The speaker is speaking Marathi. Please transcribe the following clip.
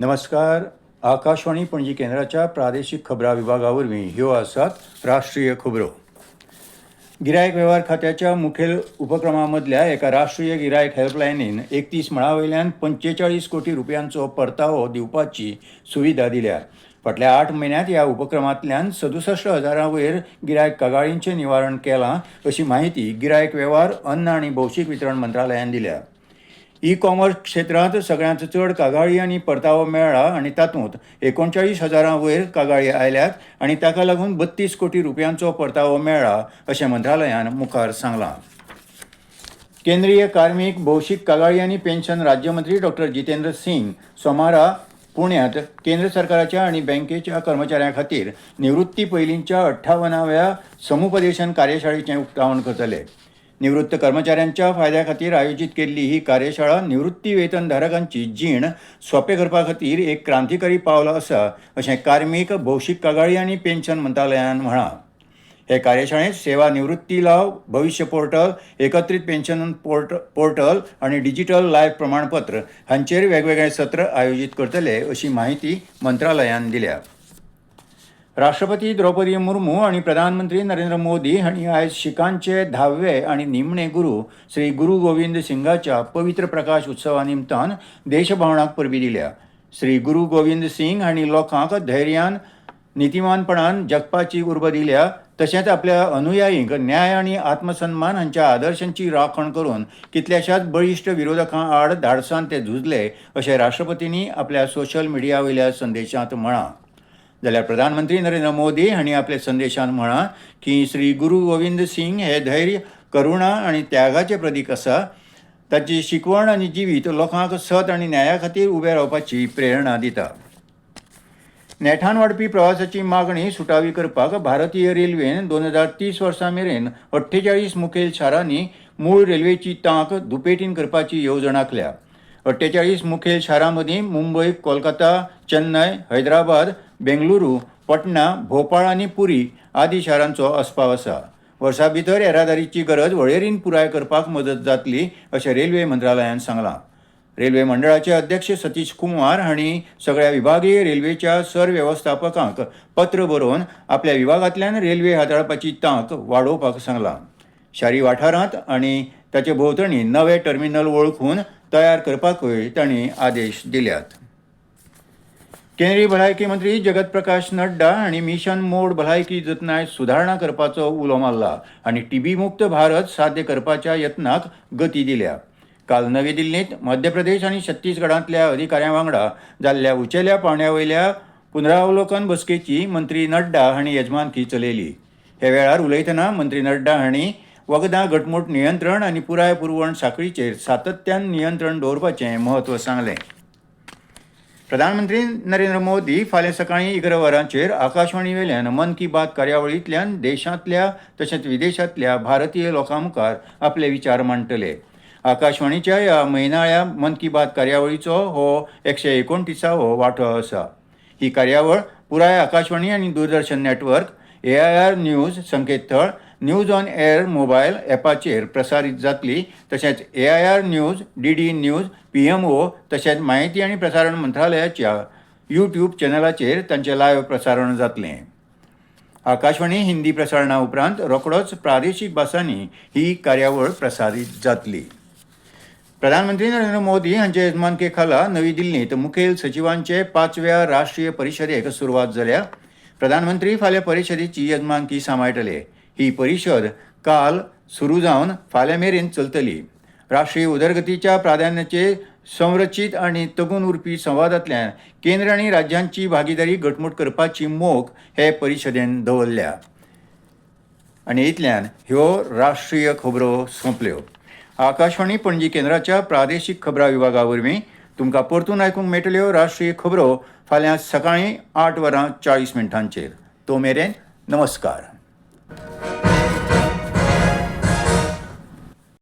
नमस्कार. आकाशवाणी पणजी केंद्राच्या प्रादेशीक खबरां विभागा वरवीं ह्यो आसात राष्ट्रीय खबरो. गिरायक वेव्हार खात्याच्या मुखेल उपक्रमां मदल्या एका राष्ट्रीय गिरायक हेल्पलायनीन 31 मळां वयल्यान 45 कोटी रुपयांचो परतावो दिवपाची सुविधा दिल्या. फाटल्या 8 म्हयन्यांत ह्या उपक्रमांतल्यान 67,000 वयर गिरायक कागाळींचें निवारण केलां, अशी माहिती गिरायक वेव्हार, अन्न आनी भौशीक वितरण मंत्रालयान दिल्या. ई कॉमर्स क्षेत्रांत सगळ्यांत चड कागाळी आनी परतावो मेळ्ळा आनी तातूंत 39,000 वयर कागाळी आयल्यात आनी ताका लागून 32 कोटी रुपयांचो परतावो मेळ्ळा, अशें मंत्रालयान मुखार सांगलां. केंद्रीय कार्मीक, भौशीक कागाळी आनी पेन्शन राज्यमंत्री डॉ. जितेंद्र सिंग सोमारा पुण्यांत केंद्र सरकाराच्या आनी बँकेच्या कर्मचाऱ्यां खातीर निवृत्ती पयलींच्या 58व्या समुपदेशन कार्यशाळेचें उक्तावण करतले. निवृत्त कर्मचाऱ्यांच्या फायद्या खातीर आयोजीत केल्ली ही कार्यशाळा निवृत्ती वेतनधारकांची जीण सोंपें करपा खातीर एक क्रांतिकारी पावल आसा, अशें कार्मीक, भौशीक कागाळी आनी पेन्शन मंत्रालयान म्हळां. हे कार्यशाळेंत सेवा निवृत्ती लाव, भविश्य पोर्टल, एकत्रीत पेन्शन पोर्टल आनी डिजिटल लायफ प्रमाणपत्र हांचेर वेगवेगळे सत्र आयोजीत करतले, अशी माहिती मंत्रालयान दिल्या. राष्ट्रपती द्रौपदी मुर्मू आनी प्रधानमंत्री नरेंद्र मोदी हांणी आयज शिखांचे 10वे आनी निमणे गुरू श्री गुरू गोविंद सिंगाच्या पवित्र प्रकाश उत्सवा निमतान देशभोंवडाक परबीं दिल्या. श्री गुरू गोविंद सिंग हांणी लोकांक धैर्यान, नितिमानपणान जगपाची उर्बा दिल्या, तशेंच आपल्या अनुयायींक न्याय आनी आत्मसन्मान हांच्या आदर्शांची राखण करून कितल्याशाच बळिश्ट विरोधकां आड धाडसान ते झुजले, अशें राष्ट्रपतींनी आपल्या सोशल मिडिया वयल्या संदेशांत म्हळां. जाल्यार प्रधानमंत्री नरेंद्र मोदी हांणी आपल्या संदेशांत म्हळां की श्री गुरू गोविंद सिंग हे धैर्य, करुणा आनी त्यागाचें प्रतीक आसा. ताची शिकवण आनी जिवीत लोकांक सत आनी न्याया खातीर उबे रावपाची प्रेरणा दिता. नेटान वाडपी प्रवासाची मागणी सुटावी करपाक भारतीय रेल्वेन 2030 वर्सा मेरेन 48 मुखेल शारांनी मूळ रेल्वेची तांक दुपेटीन करपाची येवजण आंखल्या. 48 मुखेल शारां मदीं मुंबय, कोलकाता, चेन्नय, हैदराबाद, बेंगलुरू, पटना, भोपाळ आनी पुरी आदी शारांचो आस्पाव आसा. वर्सा भितर येरादारीची गरज वळेरीन पुराय करपाक मदत जातली, अशें रेल्वे मंत्रालयान सांगलां. रेल्वे मंडळाचे अध्यक्ष सतीश कुमार हांणी सगळ्या विभागीय रेल्वेच्या सरवेवस्थापकांक पत्र बरोवन आपल्या विभागांतल्यान रेल्वे हाताळपाची तांक वाडोवपाक सांगलां. शारी वाठारांत आनी ताचे भोंवतणी नवे टर्मिनल वळखून तयार करपाकूय तांणी आदेश दिल्यात. केंद्रीय भलायकी मंत्री जगत प्रकाश नड्डा हांणी मिशन मोड भलायकी जतनाय सुदारणा करपाचो उलो मारला आनी टीबी मुक्त भारत साध्य करपाच्या यत्नाक गती दिल्या. काल नवी दिल्लींत मध्य प्रदेश आनी छत्तीसगडांतल्या अधिकाऱ्यां वांगडा जाल्ल्या उंचेल्या पावंड्या पुनरावलोकन बसकेची मंत्री नड्डा हांणी येजमानकी चलयली. हे वेळार उलयतना मंत्री नड्डा हांणी वखदां घटमूट नियंत्रण आनी पुराय पुरवण साखळीचेर सातत्यान नियंत्रण दवरपाचें म्हत्व सांगलें. प्रधानमंत्री नरेंद्र मोदी फाल्यां सकाळीं 11 वरांचेर आकाशवाणी वेल्यान मन की बात कार्यावळींतल्यान देशांतल्या तशेंच विदेशांतल्या भारतीय लोकां मुखार आपले विचार मांडटले. आकाशवाणीच्या ह्या म्हयनाळ्या मन की बात कार्यावळीचो हो 129वो वांटो आसा. ही कार्यावळ पुराय आकाशवाणी आनी दूरदर्शन नेटवर्क, AIR न्यूज संकेतथळ, न्यूज ऑन एअर मोबायल ॲपाचेर प्रसारीत जातली. तशेंच AIR news, DD news, PMO तशेंच माहिती आनी प्रसारण मंत्रालयाच्या YouTube चॅनलाचेर तांचें लायव्ह प्रसारण जातलें. आकाशवाणी हिंदी प्रसारणा उपरांत रोखडोच प्रादेशीक भासांनी ही कार्यावळ प्रसारीत जातली. प्रधानमंत्री नरेंद्र मोदी हांचे येजमानके खाला नवी दिल्लींत मुखेल सचिवांचे 5व्या राष्ट्रीय परिशदेक सुरवात जाल्या. प्रधानमंत्री फाल्यां परिशदेची येजमानकी सांबाळटले. ही परिशद काल सुरू जावन फाल्यां मेरेन चलतली. राष्ट्रीय उदरगतीच्या प्राधान्याचे संरचीत आनी तगून उरपी संवादांतल्यान केंद्र आनी राज्यांची भागीदारी घटमूट करपाची मोख हे परिशदेन दवरल्या. आनी इतल्यान ह्यो राष्ट्रीय खबरो सोंपल्यो. आकाशवाणी पणजी केंद्राच्या प्रादेशीक खबरां विभागा वरवीं तुमकां परतून आयकूंक मेळटल्यो राष्ट्रीय खबरो फाल्यां सकाळीं 8:40 तो मेरेन नमस्कार.